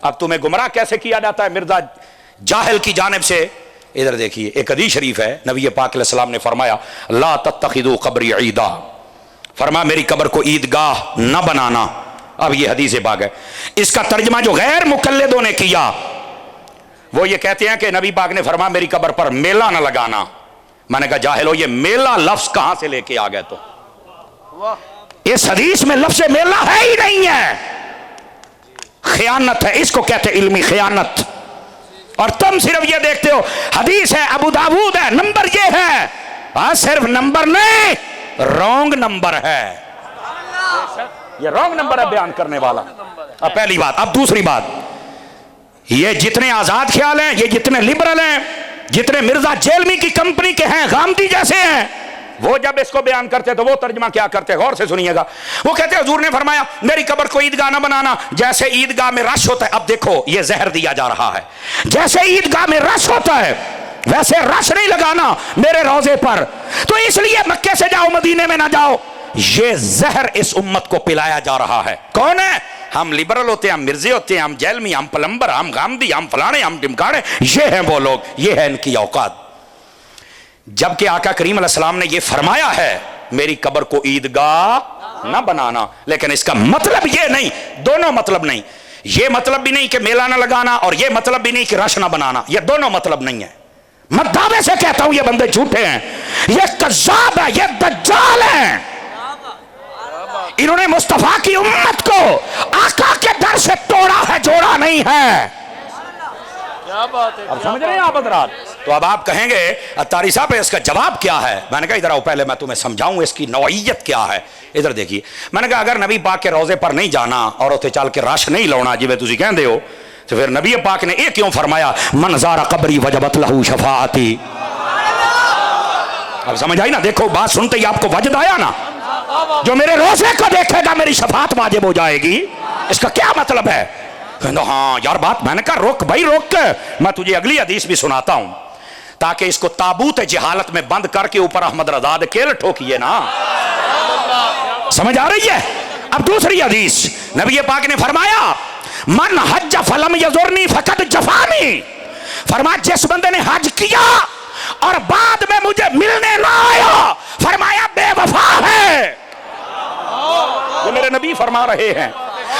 अब तुम्हें गुमराह कैसे किया जाता है मिर्जा जाहिल की जानिब से। इधर देखिए, एक हदीस शरीफ है, नबी पाक अलैहिस्सलाम ने फरमाया ला तत्तखिदू कब्री ईदा, फरमा मेरी कब्र को ईदगाह न बनाना। अब ये हदीस पाक है, इसका तर्जमा जो गैर मुकल्लिदों ने किया वो ये कहते हैं कि नबी पाक ने फरमाया मेरी कब्र पर मेला न लगाना। मैंने कहा जाहिलो, ये मेला लफ्ज कहां से लेके आ गए? तो इस हदीस में लफ्ज मेला है ही नहीं है, खयानत है, इसको कहते हैं इल्मी खयानत। और तुम सिर्फ ये देखते हो हदीस है, अबू दाऊद है, नंबर ये है, सिर्फ नंबर नहीं, रॉन्ग नंबर है, ये रॉन्ग नंबर है बयान करने वाला। अब पहली बात। अब दूसरी बात, ये जितने आजाद ख्याल हैं, ये जितने लिबरल हैं, जितने मिर्जा जेलमी की कंपनी के हैं, गामदी जैसे हैं, वो जब इसको बयान करते तो वो तर्जमा क्या करते, गौर से सुनिएगा। वो कहते हैं हुजूर ने फरमाया मेरी कब्र को ईदगाह ना बनाना, जैसे ईदगाह में रश होता है। अब देखो ये जहर दिया जा रहा है, जैसे ईदगाह में रश होता है वैसे रश नहीं लगाना मेरे रोजे पर, तो इसलिए मक्के से जाओ मदीने में ना जाओ। ये जहर इस उम्मत को पिलाया जा रहा है। कौन है? हम लिबरल होते हैं, हम मिर्जे होते हैं, हम जेलमी, हम प्लम्बर, हम गामदी, हम फलाने, हम टिमकाने, ये हैं वो लोग, ये है इनकी औकात। जबकि आका करीम अलैहिस्सलाम ने यह फरमाया है मेरी कब्र को ईदगाह ना बनाना, लेकिन इसका मतलब यह नहीं, दोनों मतलब नहीं, यह मतलब भी नहीं कि मेला ना लगाना और यह मतलब भी नहीं कि रश ना बनाना, यह दोनों मतलब नहीं है। मैं दावे से कहता हूं ये बंदे झूठे हैं, ये कज़्ज़ाब है, ये दज्जाल है। इन्होंने मुस्तफा की उम्मत को आका के दर से तोड़ा है, जोड़ा नहीं है। क्या बात है, अब समझ रहे हैं आप हज़रात? तो अब आप कहेंगे अत्तारी साहब इसका जवाब क्या है? मैंने कहा इधर आओ, पहले मैं तुम्हें समझाऊं इसकी नौइयत क्या है। इधर देखिए, मैंने कहा अगर नबी पाक के रोजे पर नहीं जाना और उसे चल के रश नहीं लाना जिवें तुसी कहंदे हो, तो फिर नबी पाक ने ये क्यों फरमाया मन ज़ारा कब्री वजबत लहू शफाअती। अब समझ आई ना? देखो बात सुनते ही आपको वजद आया ना, जो मेरे रोजे को देखेगा मेरी शफाअत वाजिब हो जाएगी। इसका क्या मतलब है? कहना हाँ यार बात, मैंने कहा रोक भाई रोक, मैं तुझे अगली हदीस भी सुनाता हूं ताकि इसको ताबूत जहालत में बंद करके ऊपर अहमद रजा केल ठोकिए ना। समझ आ रही है? अब दूसरी हदीस, नबी पाक ने फरमाया मन हज फलम यजुरनी फकत जफानी, फरमाया जिस बंदे ने हज किया और बाद में मुझे मिलने ना आया, फरमाया बेवफा है। ये मेरे नबी फरमा रहे हैं।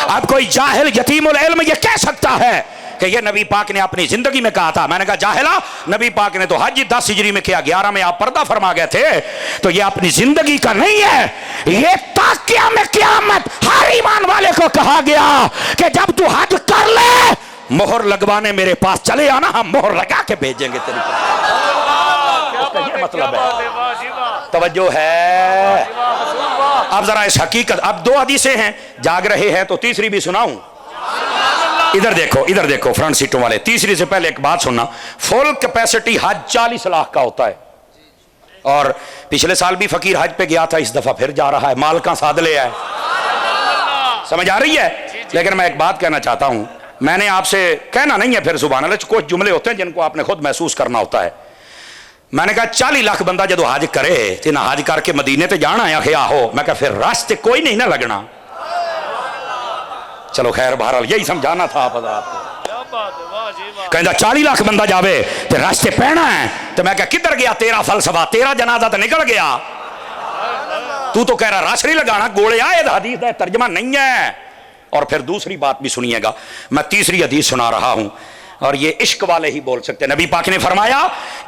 अब कोई जाहिल यतीमुल इल्म ये कह सकता है कि ये नबी पाक ने अपनी जिंदगी में कहा था। मैंने कहा जाहिला, नबी पाक ने तो हज 10 हिजरी में किया, 11 में आप पर्दा फरमा गए थे, तो ये अपनी जिंदगी का नहीं है, ये ताकिया में क़यामत हर ईमान वाले को कहा गया कि जब तू हज कर ले मोहर लगवाने मेरे पास चले आना, हम मोहर लगा के भेजेंगे तेरे को। ये मतलब है, तवज्जो है। अब जरा इस हकीकत, अब 2 हदीसें हैं, जाग रहे हैं तो तीसरी भी सुनाऊं। इधर देखो, इधर देखो फ्रंट सीटों वाले, तीसरी से पहले एक बात सुनना, फुल कैपेसिटी हज 40 लाख का होता है, और पिछले साल भी फकीर हज पे गया था, इस दफा फिर जा रहा है, माल का सादले है। समझ आ रही है? लेकिन मैं एक बात कहना चाहता हूं, मैंने आपसे कहना नहीं है फिर सुभान अल्लाह, कुछ जुमले होते हैं जिनको आपने खुद महसूस करना होता है। मैंने कहा 40 लाख बंदा जो हज करे तो ना हज करके मदीने ते जाना है क्या हो, मैं कहा फिर रास्ते कोई नहीं ना लगना। चलो खैर बहरहाल यही समझाना था आप आपको। कहता 40 लाख बंदा जावे तो रास्ते पहना है, तो मैं कहा किधर गया तेरा फलसफा, तेरा जनाजा तो निकल गया, तू तो कह रहा राश नहीं लगाना, गोले आए हदीस का तर्जमा नहीं है। और फिर दूसरी बात भी सुनिएगा, मैं तीसरी हदीस सुना रहा हूं और ये इश्क वाले ही बोल सकते। नबी पाक ने फरमाया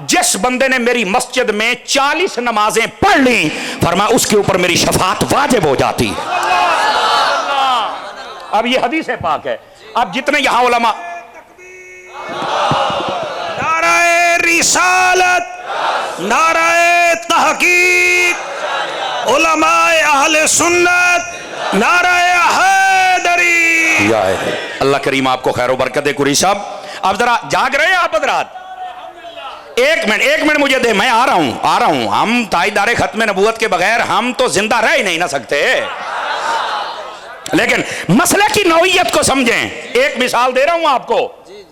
जिस बंदे ने मेरी मस्जिद में 40 नमाजें पढ़ ली, फरमाया उसके ऊपर मेरी शफाअत वाजिब हो जाती है। अब ये हदीस पाक है। अब जितने यहां उलमा नाराए रिसालत, नाराए तहकीक, उलमाए अहले सुन्नत, नाराए हैदरी। अल्लाह करीम आपको खैर बरकत दे। कुरी साहब अब जरा जाग रहे हैं आप हज़रात? एक मिनट मुझे दे, मैं आ रहा हूं। हम ताईदारे खत्म नबूवत के बगैर हम तो जिंदा रह ही नहीं ना सकते, लेकिन मसले की नौइयत को समझें। एक मिसाल दे रहा हूं आपको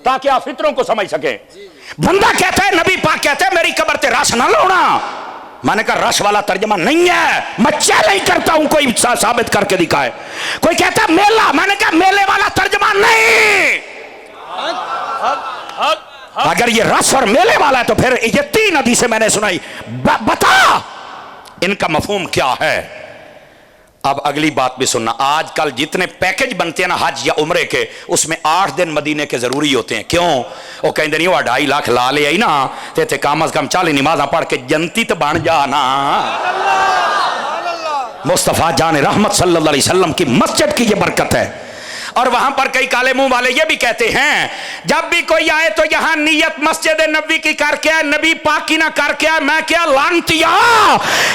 ताकि आप फितरों को समझ सकें। बंदा कहता है नबी पाक कहते हैं मेरी कब्र ते रश ना लोना, मैंने कहा रश वाला तर्जमा नहीं है, मैं चैलेंज करता हूं कोई साबित करके दिखाए। कोई कहता है मेला, मैंने कहा मेले वाला तर्जमा नहीं, अगर ये रस और मेले वाला है तो फिर ये 3 हदीसें मैंने सुनाई, बता इनका मफहूम क्या है। अब अगली बात भी सुनना, आजकल जितने पैकेज बनते हैं ना हज या उम्रे के, उसमें 8 दिन मदीने के जरूरी होते हैं। क्यों? वो कहते नहीं वो 2.5 लाख ला ले आई ना ते थे कम अज कम 40 नमाजा पढ़ के जनती तो बन जा ना। मुस्तफा जान रहमत सल्लल्लाहु अलैहि वसल्लम की मस्जिद की ये बरकत है। और वहां पर कई काले मुंह वाले ये भी कहते हैं जब भी कोई आए तो यहां नियत मस्जिद नबी की करके आए, नबी पाक की ना करके आए। मैं क्या लानतिया,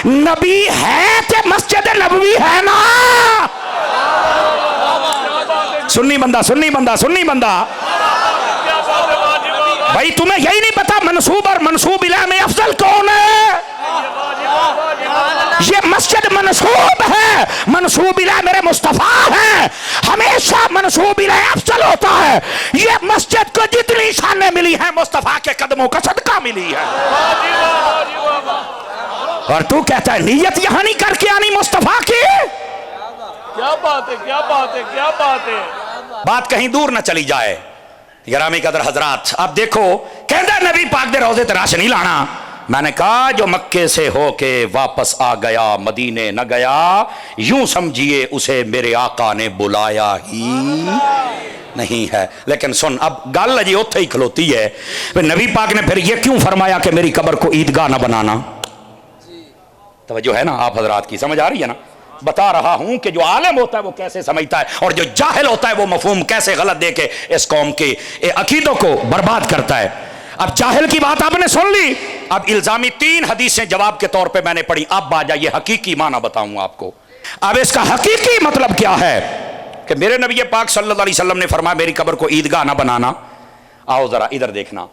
नबी है तो मस्जिद नबवी है ना। सुन्नी बंदा सुन्नी बंदा सुन्नी बंदा, भाई तुम्हें यही नहीं पता मनसूब और मनसूब इला में अफजल कौन है? ये मस्जिद मनसूब है, मनसूब इला मेरे मुस्तफा है। हमेशा मनसूब इला अफजल होता है। ये मस्जिद को जितनी शानें मिली है मुस्तफा के कदमों का सदका मिली है। और तू कहता है नियत यहां नहीं करके आनी मुस्तफा की। क्या बात है, क्या बात है, क्या बात है। बात कहीं दूर ना चली जाए। गिरामी कदर हजरात, अब देखो कहता नबी पाक दे रोजे तराश नहीं लाना। मैंने कहा जो मक्के से होके वापस आ गया मदीने न गया, यूं समझिए उसे मेरे आका ने बुलाया ही नहीं है। लेकिन सुन, अब गल जी उत्थे ही खलोती है। नबी पाक ने फिर यह क्यों फरमाया कि मेरी कब्र को ईदगाह ना बनाना? तवज्जो है ना आप हजरात की, समझ आ रही है ना? बता रहा हूं कि जो आलिम होता है वो कैसे समझता है और जो जाहिल होता है वो मफहूम कैसे गलत दे के इस कौम के अकीदों को बर्बाद करता है। अब जाहिल की बात आपने सुन ली, अब इल्जामी 3 हदीसें जवाब के तौर पे मैंने पढ़ी। अब आ जाइए हकीकी माना बताऊं आपको। अब इसका हकीकी मतलब क्या है कि मेरे नबी पाक सल्लल्लाहु अलैहि वसल्लम ने फरमाया मेरी कब्र को ईदगाह ना बनाना। आओ जरा इधर देखना,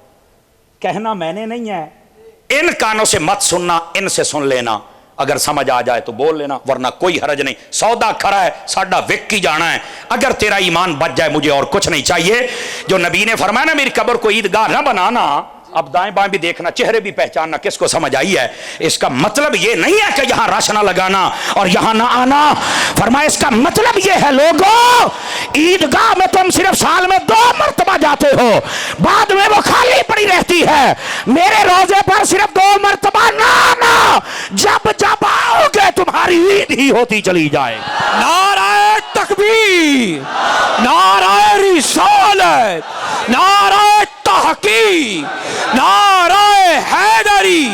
कहना मैंने नहीं है, इन कानों से मत सुनना, इनसे सुन लेना। अगर समझ आ जाए तो बोल लेना, वरना कोई हरज नहीं। सौदा खरा है, साडा विक की जाना है। अगर तेरा ईमान बच जाए मुझे और कुछ नहीं चाहिए। जो नबी ने फरमाया ना मेरी कब्र को ईदगाह ना बनाना, अब दाएं बाएं भी देखना, चेहरे भी पहचानना, किसको समझ आई है। इसका मतलब ये नहीं है कि यहां राशना लगाना और यहां ना आना। फरमाया इसका मतलब ये है लोगों, ईदगाह में तुम सिर्फ साल में 2 मरतबा जाते हो, बाद में वो खाली पड़ी रहती है। मेरे रोजे पर सिर्फ 2 मरतबा ना आना, जब जब आओगे तुम्हारी ईद ही होती चली जाए। नाराए तकबीर, नाराए रिसालत, नाराए तहकीक, नाराए हैदरी।